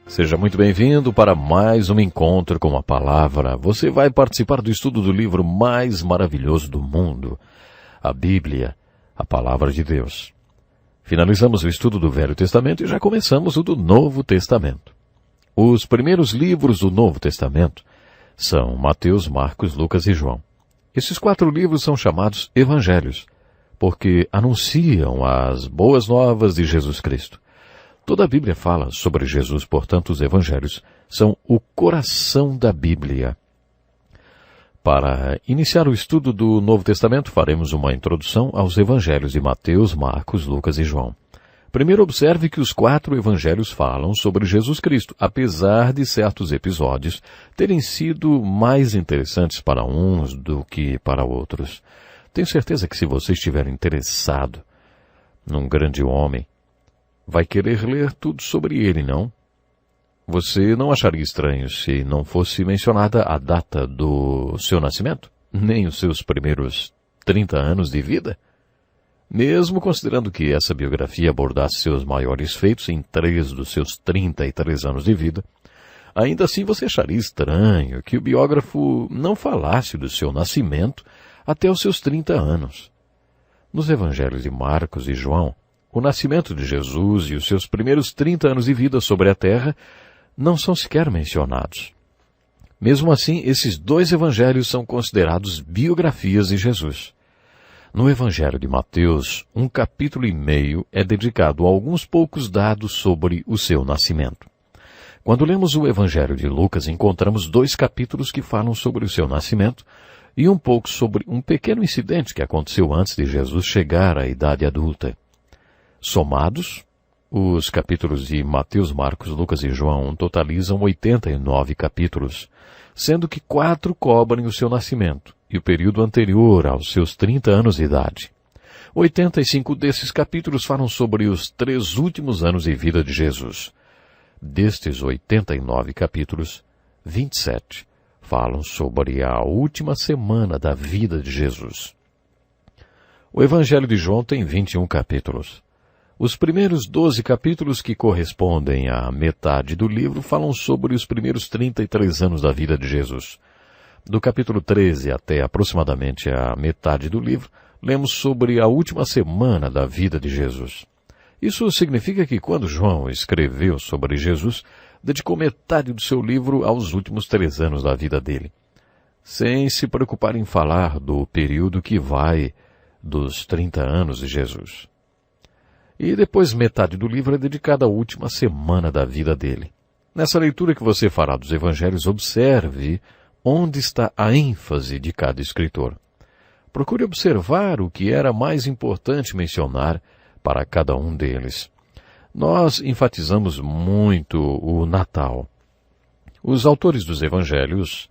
Seja muito bem-vindo para mais um encontro com a Palavra. Você vai participar do estudo do livro mais maravilhoso do mundo, a Bíblia, a Palavra de Deus. Finalizamos o estudo do Velho Testamento e já começamos o do Novo Testamento. Os primeiros livros do Novo Testamento são Mateus, Marcos, Lucas e João. Esses 4 livros são chamados Evangelhos, porque anunciam as boas novas de Jesus Cristo. Toda a Bíblia fala sobre Jesus, portanto, os Evangelhos são o coração da Bíblia. Para iniciar o estudo do Novo Testamento, faremos uma introdução aos Evangelhos de Mateus, Marcos, Lucas e João. Primeiro, observe que os 4 Evangelhos falam sobre Jesus Cristo, apesar de certos episódios terem sido mais interessantes para uns do que para outros. Tenho certeza que se você estiver interessado num grande homem, vai querer ler tudo sobre ele, não? Você não acharia estranho se não fosse mencionada a data do seu nascimento, nem os seus primeiros 30 anos de vida? Mesmo considerando que essa biografia abordasse seus maiores feitos em 3 dos seus 33 anos de vida, ainda assim você acharia estranho que o biógrafo não falasse do seu nascimento até os seus 30 anos. Nos evangelhos de Marcos e João, o nascimento de Jesus e os seus primeiros 30 anos de vida sobre a terra não são sequer mencionados. Mesmo assim, esses 2 evangelhos são considerados biografias de Jesus. No evangelho de Mateus, 1 capítulo e meio é dedicado a alguns poucos dados sobre o seu nascimento. Quando lemos o evangelho de Lucas, encontramos 2 capítulos que falam sobre o seu nascimento e um pouco sobre um pequeno incidente que aconteceu antes de Jesus chegar à idade adulta. Somados, os capítulos de Mateus, Marcos, Lucas e João totalizam 89 capítulos, sendo que 4 cobrem o seu nascimento e o período anterior aos seus 30 anos de idade. 85 desses capítulos falam sobre os 3 últimos anos de vida de Jesus. Destes 89 capítulos, 27 falam sobre a última semana da vida de Jesus. O Evangelho de João tem 21 capítulos. Os primeiros 12 capítulos, que correspondem à metade do livro, falam sobre os primeiros 33 anos da vida de Jesus. Do capítulo 13 até aproximadamente a metade do livro, lemos sobre a última semana da vida de Jesus. Isso significa que quando João escreveu sobre Jesus, dedicou metade do seu livro aos últimos 3 anos da vida dele, sem se preocupar em falar do período que vai dos 30 anos de Jesus. E depois metade do livro é dedicada à última semana da vida dele. Nessa leitura que você fará dos evangelhos, observe onde está a ênfase de cada escritor. Procure observar o que era mais importante mencionar para cada um deles. Nós enfatizamos muito o Natal. Os autores dos evangelhos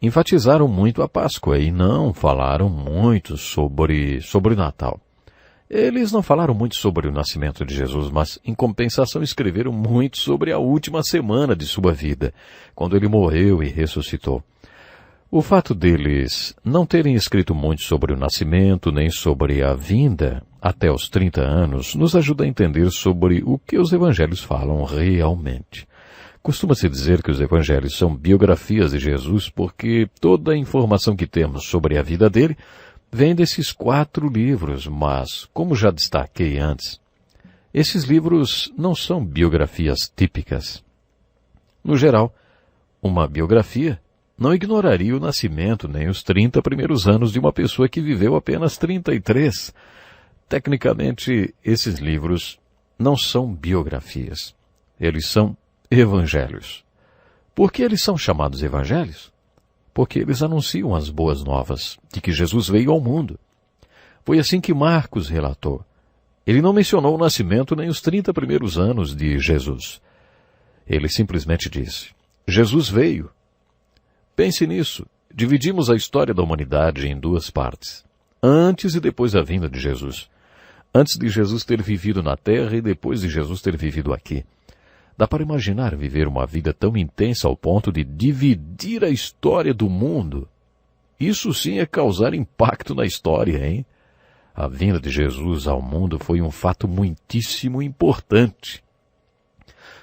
enfatizaram muito a Páscoa e não falaram muito sobre o Natal. Eles não falaram muito sobre o nascimento de Jesus, mas, em compensação, escreveram muito sobre a última semana de sua vida, quando ele morreu e ressuscitou. O fato deles não terem escrito muito sobre o nascimento, nem sobre a vinda até os 30 anos, nos ajuda a entender sobre o que os evangelhos falam realmente. Costuma-se dizer que os evangelhos são biografias de Jesus porque toda a informação que temos sobre a vida dele vem desses 4 livros, mas, como já destaquei antes, esses livros não são biografias típicas. No geral, uma biografia não ignoraria o nascimento nem os 30 primeiros anos de uma pessoa que viveu apenas 33. Tecnicamente, esses livros não são biografias. Eles são evangelhos. Por que eles são chamados evangelhos? Porque eles anunciam as boas novas de que Jesus veio ao mundo. Foi assim que Marcos relatou. Ele não mencionou o nascimento nem os 30 primeiros anos de Jesus. Ele simplesmente disse, Jesus veio. Pense nisso. Dividimos a história da humanidade em 2 partes. Antes e depois da vinda de Jesus. Antes de Jesus ter vivido na terra e depois de Jesus ter vivido aqui. Dá para imaginar viver uma vida tão intensa ao ponto de dividir a história do mundo? Isso sim é causar impacto na história, hein? A vinda de Jesus ao mundo foi um fato muitíssimo importante.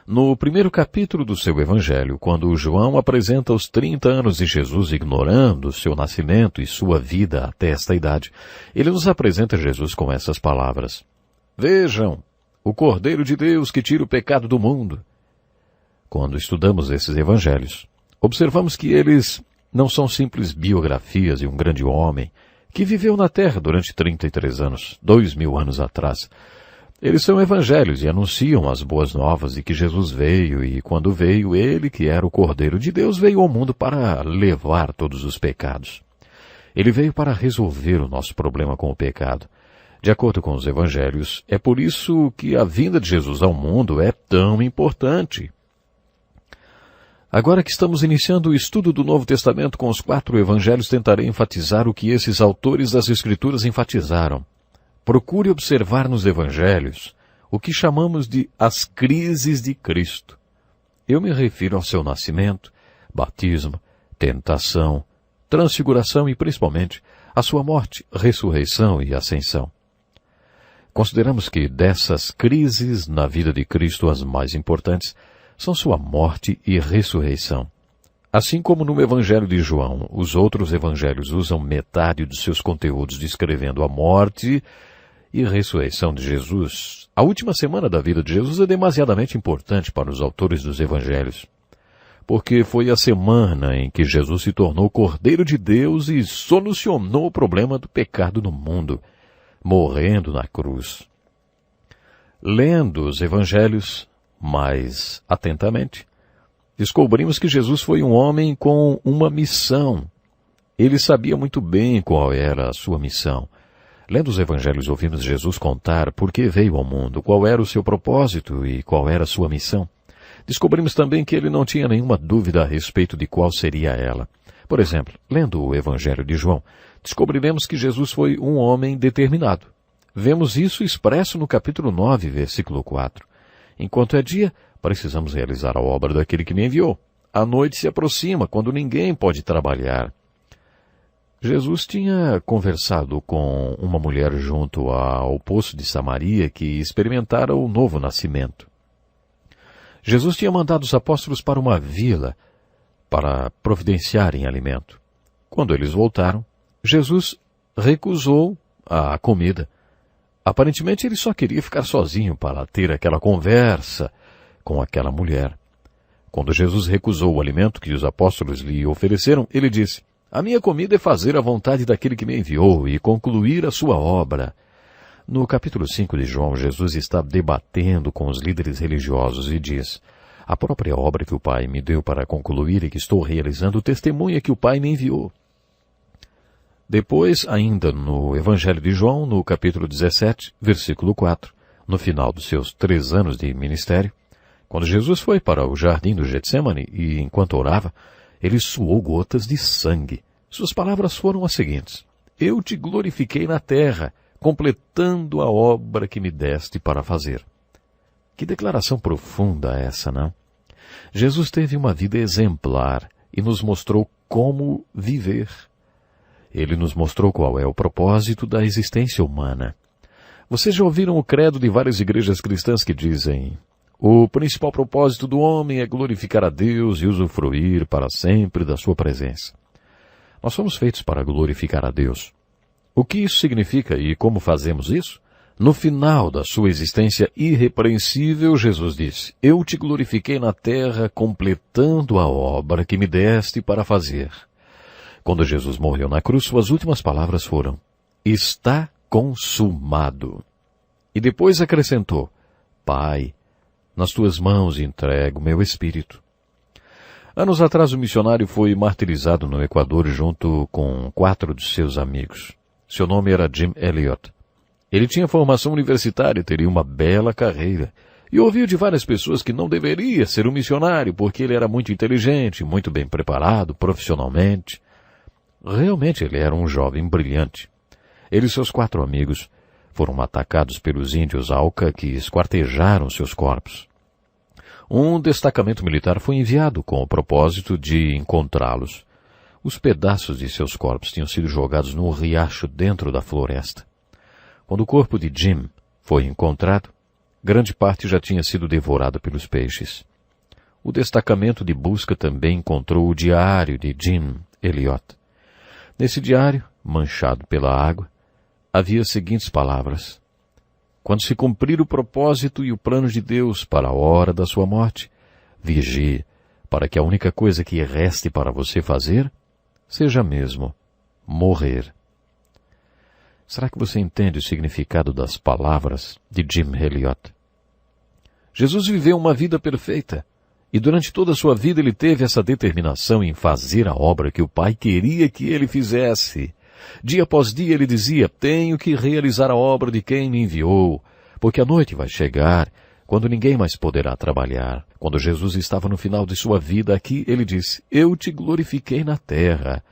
No primeiro capítulo do seu evangelho, quando João apresenta os 30 anos de Jesus ignorando seu nascimento e sua vida até esta idade, ele nos apresenta Jesus com essas palavras: Vejam, o Cordeiro de Deus que tira o pecado do mundo. Quando estudamos esses evangelhos, observamos que eles não são simples biografias de um grande homem que viveu na Terra durante 33 anos, 2000 anos atrás. Eles são evangelhos e anunciam as boas novas de que Jesus veio e, quando veio, ele, que era o Cordeiro de Deus, veio ao mundo para levar todos os pecados. Ele veio para resolver o nosso problema com o pecado. De acordo com os evangelhos, é por isso que a vinda de Jesus ao mundo é tão importante. Agora que estamos iniciando o estudo do Novo Testamento com os 4 evangelhos, tentarei enfatizar o que esses autores das Escrituras enfatizaram. Procure observar nos evangelhos o que chamamos de as crises de Cristo. Eu me refiro ao seu nascimento, batismo, tentação, transfiguração e, principalmente, a sua morte, ressurreição e ascensão. Consideramos que dessas crises na vida de Cristo as mais importantes são sua morte e ressurreição. Assim como no Evangelho de João, os outros evangelhos usam metade dos seus conteúdos descrevendo a morte e ressurreição de Jesus. A última semana da vida de Jesus é demasiadamente importante para os autores dos evangelhos, porque foi a semana em que Jesus se tornou Cordeiro de Deus e solucionou o problema do pecado no mundo, morrendo na cruz. Lendo os evangelhos mais atentamente, descobrimos que Jesus foi um homem com uma missão. Ele sabia muito bem qual era a sua missão. Lendo os evangelhos, ouvimos Jesus contar por que veio ao mundo, qual era o seu propósito e qual era a sua missão. Descobrimos também que ele não tinha nenhuma dúvida a respeito de qual seria ela. Por exemplo, lendo o evangelho de João, descobriremos que Jesus foi um homem determinado. Vemos isso expresso no capítulo 9, versículo 4. Enquanto é dia, precisamos realizar a obra daquele que me enviou. A noite se aproxima, quando ninguém pode trabalhar. Jesus tinha conversado com uma mulher junto ao poço de Samaria que experimentara o novo nascimento. Jesus tinha mandado os apóstolos para uma vila para providenciarem alimento. Quando eles voltaram, Jesus recusou a comida. Aparentemente ele só queria ficar sozinho para ter aquela conversa com aquela mulher. Quando Jesus recusou o alimento que os apóstolos lhe ofereceram, ele disse: A minha comida é fazer a vontade daquele que me enviou e concluir a sua obra. No capítulo 5 de João, Jesus está debatendo com os líderes religiosos e diz: A própria obra que o Pai me deu para concluir e que estou realizando testemunha que o Pai me enviou. Depois, ainda no Evangelho de João, no capítulo 17, versículo 4, no final dos seus 3 anos de ministério, quando Jesus foi para o jardim do Getsemane e, enquanto orava, ele suou gotas de sangue. Suas palavras foram as seguintes: Eu te glorifiquei na terra, completando a obra que me deste para fazer. Que declaração profunda essa, não? Jesus teve uma vida exemplar e nos mostrou como viver. Ele nos mostrou qual é o propósito da existência humana. Vocês já ouviram o credo de várias igrejas cristãs que dizem: o principal propósito do homem é glorificar a Deus e usufruir para sempre da sua presença. Nós fomos feitos para glorificar a Deus. O que isso significa e como fazemos isso? No final da sua existência irrepreensível, Jesus disse: Eu te glorifiquei na terra, completando a obra que me deste para fazer. Quando Jesus morreu na cruz, suas últimas palavras foram: Está consumado. E depois acrescentou: Pai, nas tuas mãos entrego meu espírito. Anos atrás, o missionário foi martirizado no Equador junto com 4 de seus amigos. Seu nome era Jim Elliot. Ele tinha formação universitária, teria uma bela carreira, e ouviu de várias pessoas que não deveria ser um missionário porque ele era muito inteligente, muito bem preparado profissionalmente. Realmente ele era um jovem brilhante. Ele e seus 4 amigos foram atacados pelos índios Auca que esquartejaram seus corpos. Um destacamento militar foi enviado com o propósito de encontrá-los. Os pedaços de seus corpos tinham sido jogados num riacho dentro da floresta. Quando o corpo de Jim foi encontrado, grande parte já tinha sido devorada pelos peixes. O destacamento de busca também encontrou o diário de Jim Elliot. Nesse diário, manchado pela água, havia as seguintes palavras: quando se cumprir o propósito e o plano de Deus para a hora da sua morte, vigie, para que a única coisa que reste para você fazer seja mesmo morrer. Será que você entende o significado das palavras de Jim Elliot? Jesus viveu uma vida perfeita, e durante toda a sua vida ele teve essa determinação em fazer a obra que o Pai queria que ele fizesse. Dia após dia ele dizia: tenho que realizar a obra de quem me enviou, porque a noite vai chegar, quando ninguém mais poderá trabalhar. Quando Jesus estava no final de sua vida aqui, ele disse: eu te glorifiquei na terra,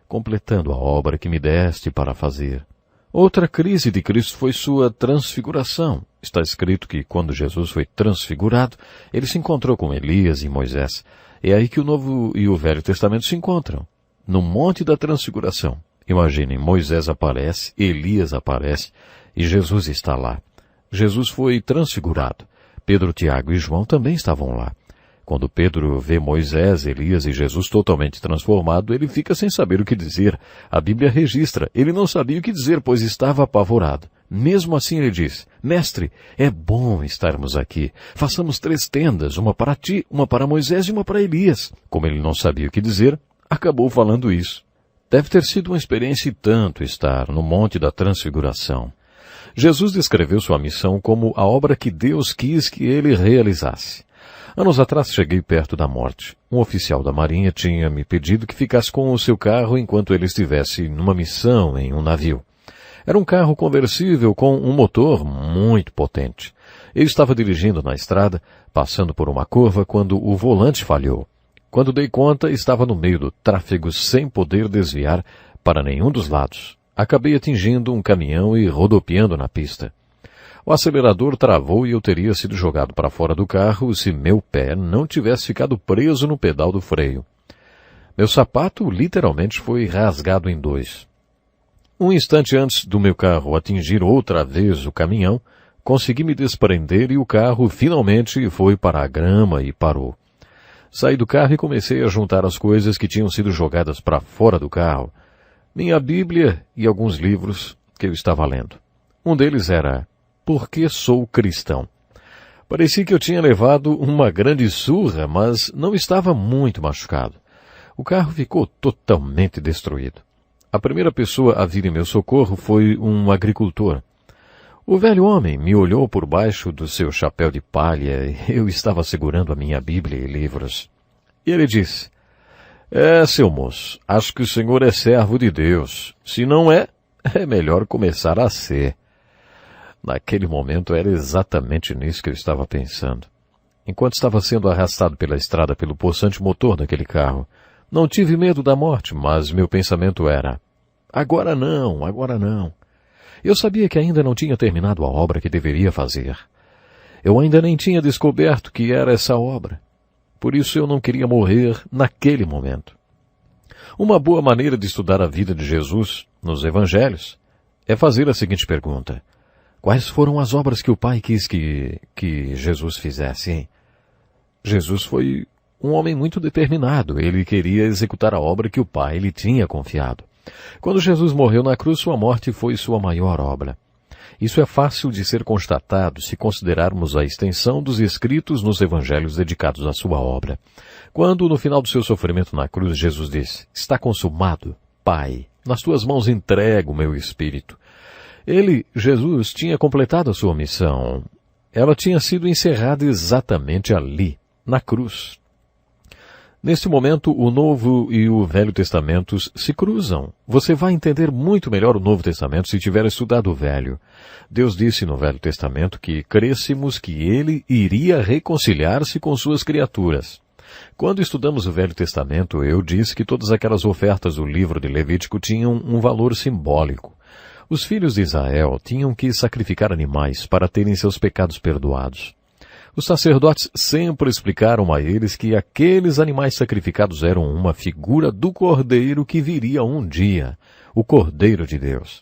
completando a obra que me deste para fazer. Outra crise de Cristo foi sua transfiguração. Está escrito que quando Jesus foi transfigurado, ele se encontrou com Elias e Moisés. É aí que o Novo e o Velho Testamento se encontram, no Monte da Transfiguração. Imaginem, Moisés aparece, Elias aparece e Jesus está lá. Jesus foi transfigurado. Pedro, Tiago e João também estavam lá. Quando Pedro vê Moisés, Elias e Jesus totalmente transformado, ele fica sem saber o que dizer. A Bíblia registra, ele não sabia o que dizer, pois estava apavorado. Mesmo assim ele diz: Mestre, é bom estarmos aqui. Façamos 3 tendas, uma para ti, uma para Moisés e uma para Elias. Como ele não sabia o que dizer, acabou falando isso. Deve ter sido uma experiência e tanto estar no Monte da Transfiguração. Jesus descreveu sua missão como a obra que Deus quis que ele realizasse. Anos atrás cheguei perto da morte. Um oficial da Marinha tinha me pedido que ficasse com o seu carro enquanto ele estivesse numa missão em um navio. Era um carro conversível com um motor muito potente. Ele estava dirigindo na estrada, passando por uma curva, quando o volante falhou. Quando dei conta, estava no meio do tráfego sem poder desviar para nenhum dos lados. Acabei atingindo um caminhão e rodopiando na pista. O acelerador travou e eu teria sido jogado para fora do carro se meu pé não tivesse ficado preso no pedal do freio. Meu sapato literalmente foi rasgado em 2. Um instante antes do meu carro atingir outra vez o caminhão, consegui me desprender e o carro finalmente foi para a grama e parou. Saí do carro e comecei a juntar as coisas que tinham sido jogadas para fora do carro. Minha Bíblia e alguns livros que eu estava lendo. Um deles era Por que Sou Cristão? Parecia que eu tinha levado uma grande surra, mas não estava muito machucado. O carro ficou totalmente destruído. A primeira pessoa a vir em meu socorro foi um agricultor. O velho homem me olhou por baixo do seu chapéu de palha e eu estava segurando a minha Bíblia e livros. E ele disse: seu moço, acho que o senhor é servo de Deus. Se não é, é melhor começar a ser. Naquele momento era exatamente nisso que eu estava pensando. Enquanto estava sendo arrastado pela estrada pelo possante motor daquele carro, não tive medo da morte, mas meu pensamento era: agora não, agora não. Eu sabia que ainda não tinha terminado a obra que deveria fazer. Eu ainda nem tinha descoberto que era essa obra. Por isso eu não queria morrer naquele momento. Uma boa maneira de estudar a vida de Jesus nos Evangelhos é fazer a seguinte pergunta: quais foram as obras que o Pai quis que Jesus fizesse, hein? Jesus foi um homem muito determinado. Ele queria executar a obra que o Pai lhe tinha confiado. Quando Jesus morreu na cruz, sua morte foi sua maior obra. Isso é fácil de ser constatado se considerarmos a extensão dos escritos nos evangelhos dedicados à sua obra. Quando, no final do seu sofrimento na cruz, Jesus disse: está consumado, Pai, nas tuas mãos entrego o meu espírito. Ele, Jesus, tinha completado a sua missão. Ela tinha sido encerrada exatamente ali, na cruz. Neste momento, o Novo e o Velho Testamentos se cruzam. Você vai entender muito melhor o Novo Testamento se tiver estudado o Velho. Deus disse no Velho Testamento que crêssemos que Ele iria reconciliar-se com suas criaturas. Quando estudamos o Velho Testamento, eu disse que todas aquelas ofertas do livro de Levítico tinham um valor simbólico. Os filhos de Israel tinham que sacrificar animais para terem seus pecados perdoados. Os sacerdotes sempre explicaram a eles que aqueles animais sacrificados eram uma figura do Cordeiro que viria um dia, o Cordeiro de Deus.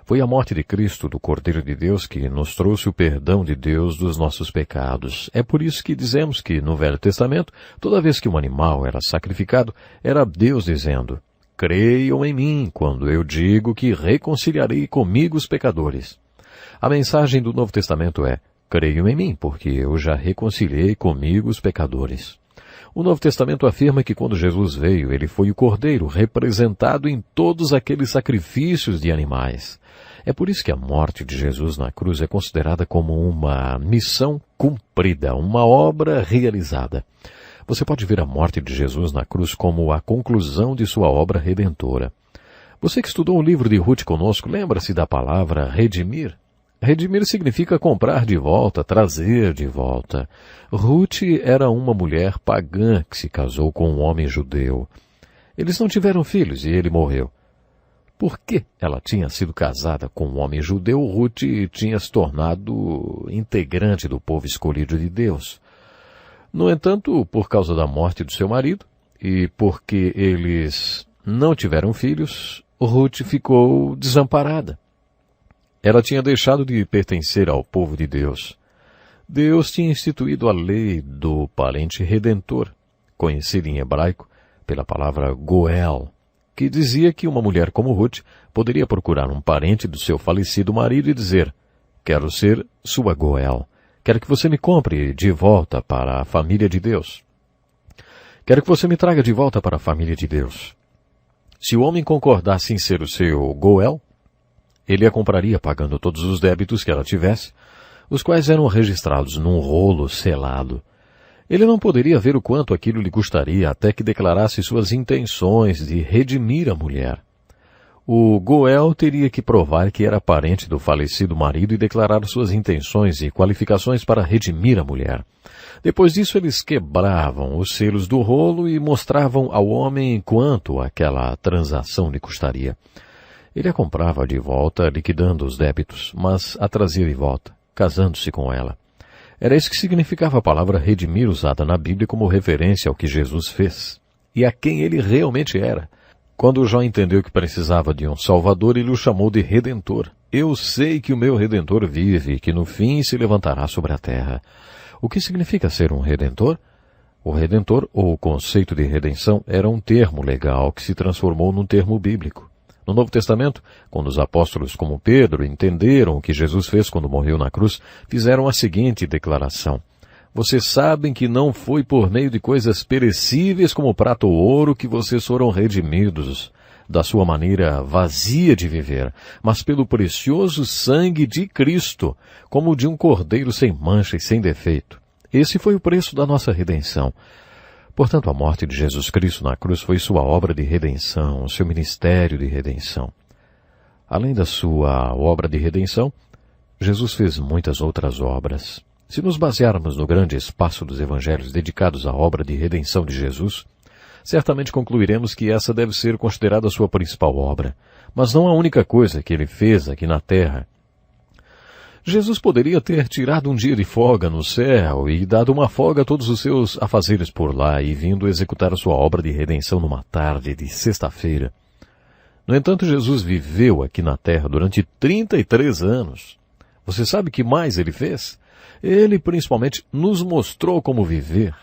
Foi a morte de Cristo, do Cordeiro de Deus, que nos trouxe o perdão de Deus dos nossos pecados. É por isso que dizemos que, no Velho Testamento, toda vez que um animal era sacrificado, era Deus dizendo: creiam em mim, quando eu digo que reconciliarei comigo os pecadores. A mensagem do Novo Testamento é: creiam em mim, porque eu já reconciliei comigo os pecadores. O Novo Testamento afirma que quando Jesus veio, ele foi o Cordeiro representado em todos aqueles sacrifícios de animais. É por isso que a morte de Jesus na cruz é considerada como uma missão cumprida, uma obra realizada. Você pode ver a morte de Jesus na cruz como a conclusão de sua obra redentora. Você que estudou o livro de Ruth conosco, lembra-se da palavra redimir? Redimir significa comprar de volta, trazer de volta. Ruth era uma mulher pagã que se casou com um homem judeu. Eles não tiveram filhos e ele morreu. Porque ela tinha sido casada com um homem judeu, Ruth tinha se tornado integrante do povo escolhido de Deus. No entanto, por causa da morte do seu marido e porque eles não tiveram filhos, Ruth ficou desamparada. Ela tinha deixado de pertencer ao povo de Deus. Deus tinha instituído a lei do parente redentor, conhecida em hebraico pela palavra Goel, que dizia que uma mulher como Ruth poderia procurar um parente do seu falecido marido e dizer: quero ser sua Goel. Quero que você me compre de volta para a família de Deus. Quero que você me traga de volta para a família de Deus. Se o homem concordasse em ser o seu Goel, ele a compraria pagando todos os débitos que ela tivesse, os quais eram registrados num rolo selado. Ele não poderia ver o quanto aquilo lhe custaria até que declarasse suas intenções de redimir a mulher. O Goel teria que provar que era parente do falecido marido e declarar suas intenções e qualificações para redimir a mulher. Depois disso, eles quebravam os selos do rolo e mostravam ao homem quanto aquela transação lhe custaria. Ele a comprava de volta, liquidando os débitos, mas a trazia de volta, casando-se com ela. Era isso que significava a palavra redimir, usada na Bíblia como referência ao que Jesus fez e a quem ele realmente era. Quando Jó entendeu que precisava de um Salvador, ele o chamou de Redentor. Eu sei que o meu Redentor vive e que no fim se levantará sobre a terra. O que significa ser um Redentor? O Redentor, ou o conceito de redenção, era um termo legal que se transformou num termo bíblico. No Novo Testamento, quando os apóstolos como Pedro entenderam o que Jesus fez quando morreu na cruz, fizeram a seguinte declaração: vocês sabem que não foi por meio de coisas perecíveis como prata ou ouro que vocês foram redimidos da sua maneira vazia de viver, mas pelo precioso sangue de Cristo, como o de um cordeiro sem mancha e sem defeito. Esse foi o preço da nossa redenção. Portanto, a morte de Jesus Cristo na cruz foi sua obra de redenção, seu ministério de redenção. Além da sua obra de redenção, Jesus fez muitas outras obras. Se nos basearmos no grande espaço dos evangelhos dedicados à obra de redenção de Jesus, certamente concluiremos que essa deve ser considerada a sua principal obra, mas não a única coisa que ele fez aqui na terra. Jesus poderia ter tirado um dia de folga no céu e dado uma folga a todos os seus afazeres por lá e vindo executar a sua obra de redenção numa tarde de sexta-feira. No entanto, Jesus viveu aqui na terra durante 33 anos. Você sabe o que mais ele fez? Ele principalmente nos mostrou como viver.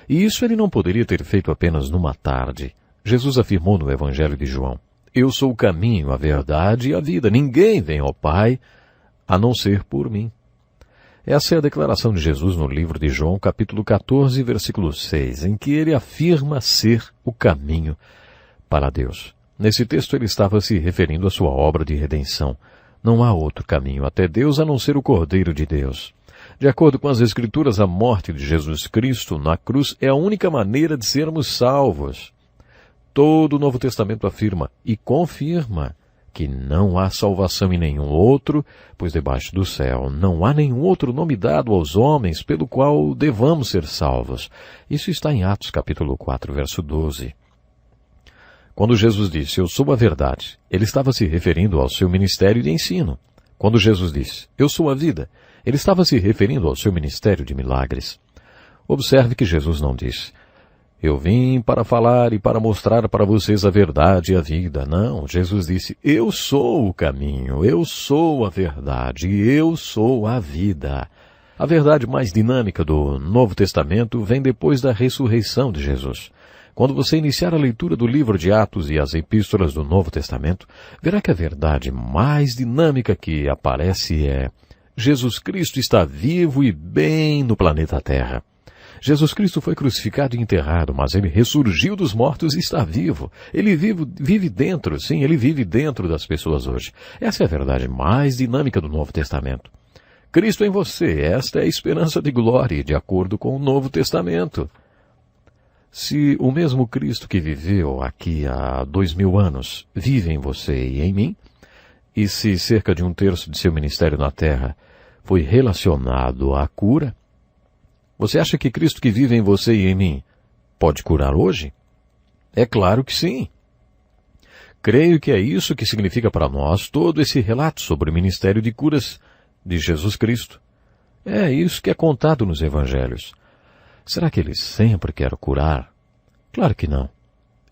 E isso ele não poderia ter feito apenas numa tarde. Jesus afirmou no Evangelho de João: eu sou o caminho, a verdade e a vida. Ninguém vem ao Pai a não ser por mim. Essa é a declaração de Jesus no livro de João, capítulo 14, versículo 6, em que ele afirma ser o caminho para Deus. Nesse texto ele estava se referindo à sua obra de redenção. Não há outro caminho até Deus a não ser o Cordeiro de Deus. De acordo com as Escrituras, a morte de Jesus Cristo na cruz é a única maneira de sermos salvos. Todo o Novo Testamento afirma e confirma que não há salvação em nenhum outro, pois debaixo do céu não há nenhum outro nome dado aos homens pelo qual devamos ser salvos. Isso está em Atos capítulo 4, verso 12. Quando Jesus disse, eu sou a verdade, ele estava se referindo ao seu ministério de ensino. Quando Jesus disse, eu sou a vida, ele estava se referindo ao seu ministério de milagres. Observe que Jesus não disse, Eu vim para falar e para mostrar para vocês a verdade e a vida. Não, Jesus disse, eu sou o caminho, eu sou a verdade, eu sou a vida. A verdade mais dinâmica do Novo Testamento vem depois da ressurreição de Jesus. Quando você iniciar a leitura do livro de Atos e as epístolas do Novo Testamento, verá que a verdade mais dinâmica que aparece é: Jesus Cristo está vivo e bem no planeta Terra. Jesus Cristo foi crucificado e enterrado, mas ele ressurgiu dos mortos e está vivo. Ele vive dentro, sim, ele vive dentro das pessoas hoje. Essa é a verdade mais dinâmica do Novo Testamento. Cristo em você, esta é a esperança de glória, de acordo com o Novo Testamento. Se o mesmo Cristo que viveu aqui há 2000 anos vive em você e em mim, e se cerca de 1/3 de seu ministério na Terra foi relacionado à cura, você acha que Cristo que vive em você e em mim pode curar hoje? É claro que sim. Creio que é isso que significa para nós todo esse relato sobre o ministério de curas de Jesus Cristo. É isso que é contado nos Evangelhos. Será que ele sempre quer curar? Claro que não.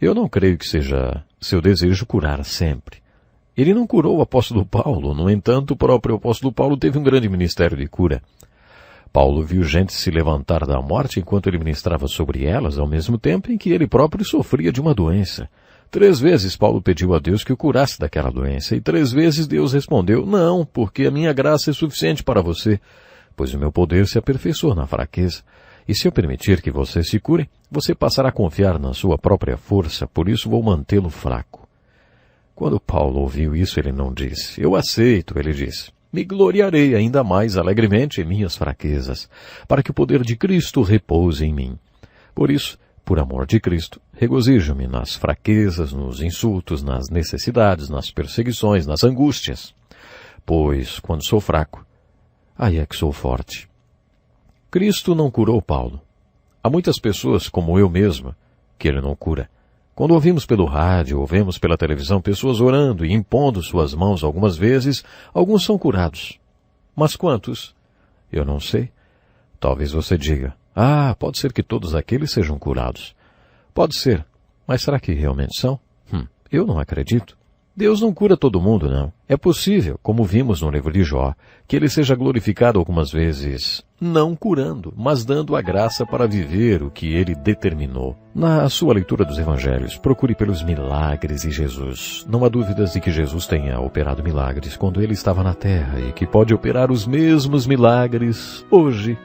Eu não creio que seja seu desejo curar sempre. Ele não curou o apóstolo Paulo, no entanto, o próprio apóstolo Paulo teve um grande ministério de cura. Paulo viu gente se levantar da morte enquanto ele ministrava sobre elas, ao mesmo tempo em que ele próprio sofria de uma doença. 3 vezes Paulo pediu a Deus que o curasse daquela doença, e 3 vezes Deus respondeu, não, porque a minha graça é suficiente para você, pois o meu poder se aperfeiçoa na fraqueza. E se eu permitir que você se cure, você passará a confiar na sua própria força, por isso vou mantê-lo fraco. Quando Paulo ouviu isso, ele não disse, eu aceito, ele disse. Me gloriarei ainda mais alegremente em minhas fraquezas, para que o poder de Cristo repouse em mim. Por isso, por amor de Cristo, regozijo-me nas fraquezas, nos insultos, nas necessidades, nas perseguições, nas angústias. Pois, quando sou fraco, aí é que sou forte. Cristo não curou Paulo. Há muitas pessoas, como eu mesmo, que ele não cura. Quando ouvimos pelo rádio ou vemos pela televisão pessoas orando e impondo suas mãos algumas vezes, alguns são curados. Mas quantos? Eu não sei. Talvez você diga, pode ser que todos aqueles sejam curados. Pode ser, mas será que realmente são? Eu não acredito. Deus não cura todo mundo, não. É possível, como vimos no livro de Jó, que ele seja glorificado algumas vezes, não curando, mas dando a graça para viver o que ele determinou. Na sua leitura dos Evangelhos, procure pelos milagres de Jesus. Não há dúvidas de que Jesus tenha operado milagres quando ele estava na terra e que pode operar os mesmos milagres hoje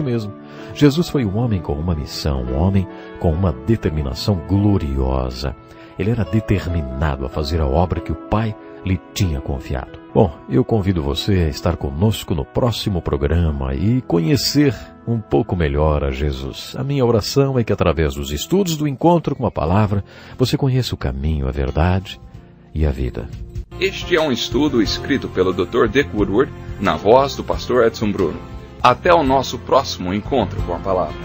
mesmo. Jesus foi um homem com uma missão, um homem com uma determinação gloriosa. Ele era determinado a fazer a obra que o Pai lhe tinha confiado. Bom, eu convido você a estar conosco no próximo programa e conhecer um pouco melhor a Jesus. A minha oração é que através dos estudos do encontro com a palavra, você conheça o caminho, a verdade e a vida. Este é um estudo escrito pelo Dr. Dick Woodward, na voz do pastor Edson Bruno. Até o nosso próximo encontro com a palavra.